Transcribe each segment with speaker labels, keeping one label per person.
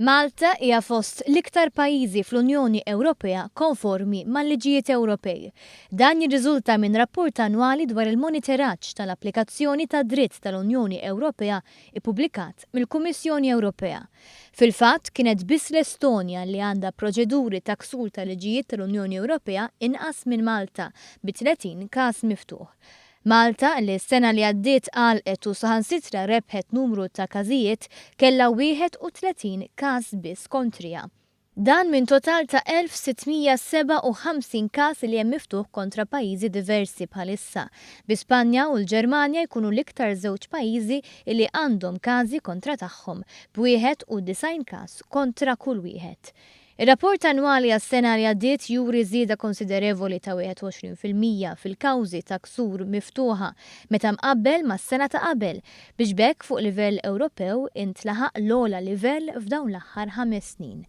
Speaker 1: Malta hija fost l-iktar pajjiżi fl-Unjoni Ewropea konformi mal-liġijiet Ewropej. Dan jirriżulta minn rapport annwali dwar il-monitoraġġ tal-applikazzjoni tad-dritt tal-Unjoni Ewropea ppubblikat mill-Kummissjoni Ewropea. Fil-fatt kienet biss l-Estonja li għandha proċeduri ta' ksur tal-liġijiet tal-Unjoni Ewropea inqas minn Malta bi 30 każ miftuħ. Malta li s-sena li għaddiet għalqet u saħansitra rebħet numru ta' każijiet kellha 31 każ biss kontrija. Dan minn total ta' 1657 każ li hemm miftuħ kontra pajjiżi diversi bħalissa. Bi Spanja u l-Ġermanja jkunu l-iktar żewġ pajjiżi li għandhom każi kontra tagħhom b'91 każ kontra kull wieħed. Ir-rapport annwali għas-sena li għaddiet juri żieda konsiderevoli ta' 21% fil-kawżi ta' ksur miftuħa meta mqabbel mas-sena ta' qabel biex bekk fuq livell Ewropew intlaħaq l-ogħla livell f'dawn l-aħħar 5 snin.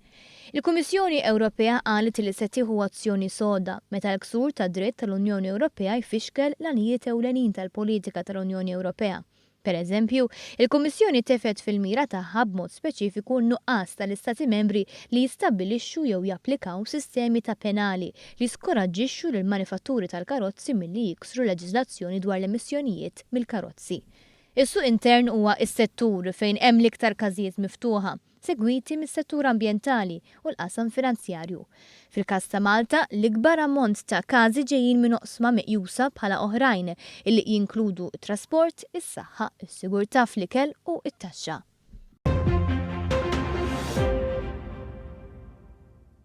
Speaker 1: Il-Kummissjoni Ewropea qalet li se tieħu azzjoni soda meta l-ksur tad-dritt tal-Unjoni Ewropea jfixkel l-għanijiet ewlenin tal-politika tal-Unjoni Ewropea. Per eżempju, il-Kummissjoni tefet fil-mira tagħha b'mod speċifiku n-nuqqas tal-Istati membri li jistabbilixxu jew japplikaw sistemi ta' penali li skoraġġixxu lil manifatturi tal-karozzi milli jiksru leġiżlazzjoni dwar l-emissjonijiet mill-karozzi. Is-suq intern huwa s-settur fejn hemm l-iktar każijiet miftuħa, segwiti mis-settur ambjentali u l-qasam finanzjarju. Fil-każ ta' Malta, l-ikbar ammont ta' każi ġejjin minn oqsma meqjusa bħala oħrajn illi jinkludu t-trasport, is-saħħa, is-sigurtà fl-ikel u t-taxxa.